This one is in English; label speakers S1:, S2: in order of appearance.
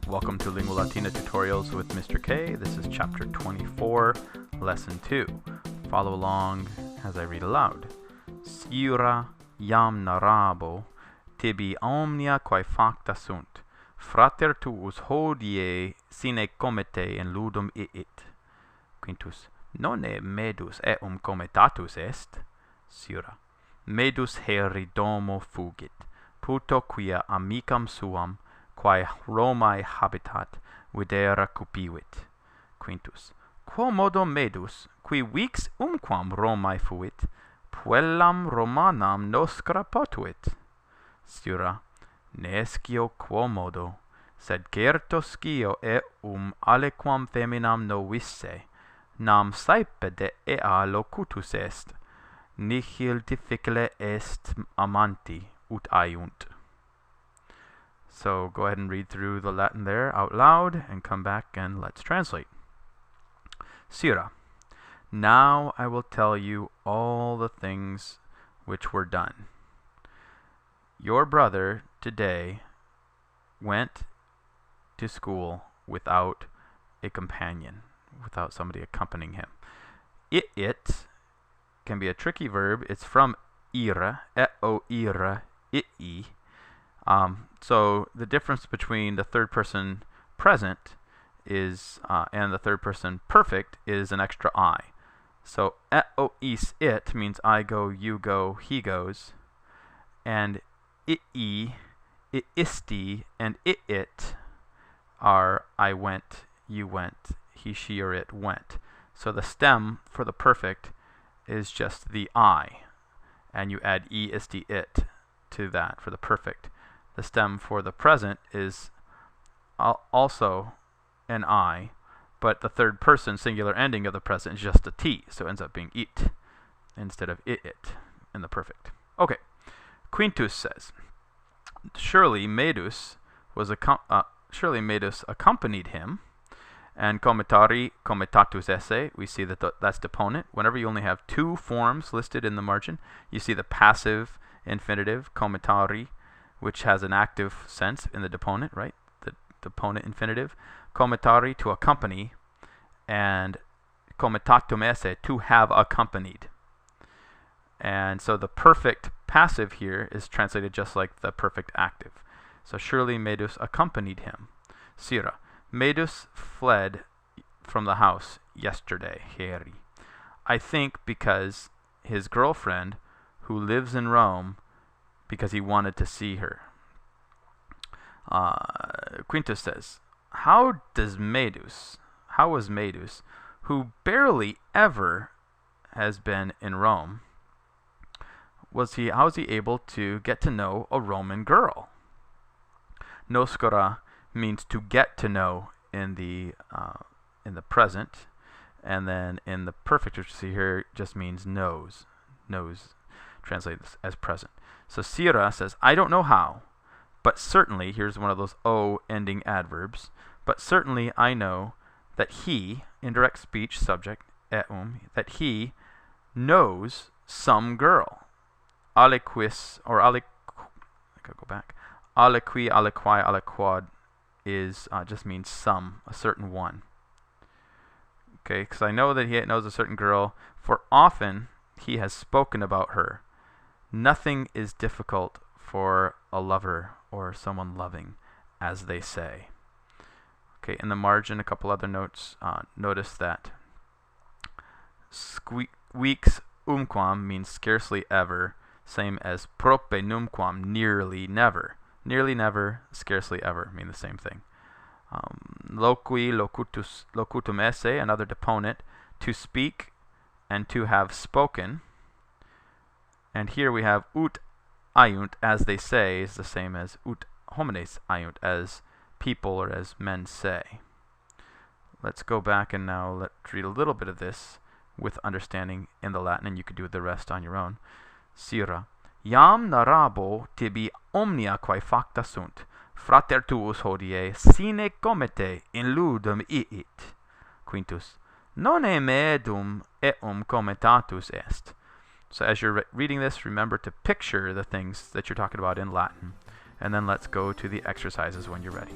S1: Welcome to Lingua Latina Tutorials with Mr. K. This is chapter 24, lesson 2. Follow along as I read aloud. Sciura iam narrabo tibi omnia quae facta sunt. Frater tuus hodie sine comite in ludum iit. Quintus. Nonne medus eum comitatus est? Sciura. Medus heri domo fugit, puto quia amicam suam, quae Romae habitat, videra cupivit. Quintus. Quo modo medus, qui vix umquam Romae fuit, puellam Romanam noscra potuit? Sciura. Nescio quo modo, sed certo scio aliquam feminam novisse, nam saepe de ea locutus est, nihil difficile est amanti ut aiunt. So go ahead and read through the Latin there out loud and come back and let's translate. Sciura. Now I will tell you all the things which were done. Your brother today went to school without a companion, without somebody accompanying him. It can be a tricky verb. It's from ira, eo ira, ii. So the difference between the third person present is and the third person perfect is an extra I. So eo is it means I go, you go, he goes, and ii, iisti, and it are I went, you went, he, she, or it went. So the stem for the perfect is just the I, and you add iisti, it to that for the perfect. The stem for the present is also an I, but the third person singular ending of the present is just a T, so it ends up being it instead of it in the perfect. Okay, Quintus says, surely Medus accompanied him, and comitari, comitatus esse, we see that that's deponent. Whenever you only have two forms listed in the margin, you see the passive infinitive, comitari, which has an active sense in the deponent, right? The deponent infinitive. Comitari, to accompany, and comitatum esse, to have accompanied. And so the perfect passive here is translated just like the perfect active. So surely Medus accompanied him. Sciura. Medus fled from the house yesterday, heri. I think because his girlfriend, who lives in Rome, because he wanted to see her. Quintus says, how was Medus, who barely ever has been in Rome, how was he able to get to know a Roman girl? Noscora means to get to know in the present, and then in the perfect, which you see here, just means knows, translated as present. So Sciura says, I don't know how, but certainly, here's one of those O ending adverbs, but certainly I know that he, indirect speech, subject, eum, that he knows some girl. Aliquis, or aliqui, aliquai, aliquad is just means some, a certain one. Okay, because I know that he knows a certain girl, for often he has spoken about her. Nothing is difficult for a lover or someone loving, as they say. Okay, in the margin, a couple other notes. Notice that weeks umquam means scarcely ever, same as prope numquam, nearly never. Nearly never, scarcely ever mean the same thing. Loqui, locutum esse, another deponent, to speak and to have spoken. And here we have ut aiunt, as they say, is the same as ut homines aiunt, as people or as men say. Let's go back and now let's read a little bit of this with understanding in the Latin, and you could do the rest on your own. Sciura. Iam narrabo tibi omnia quae facta sunt. Frater tuus hodie sine comite in ludum iit. Quintus. Nonne medum eum comitatus est. So as you're reading this, remember to picture the things that you're talking about in Latin. And then let's go to the exercises when you're ready.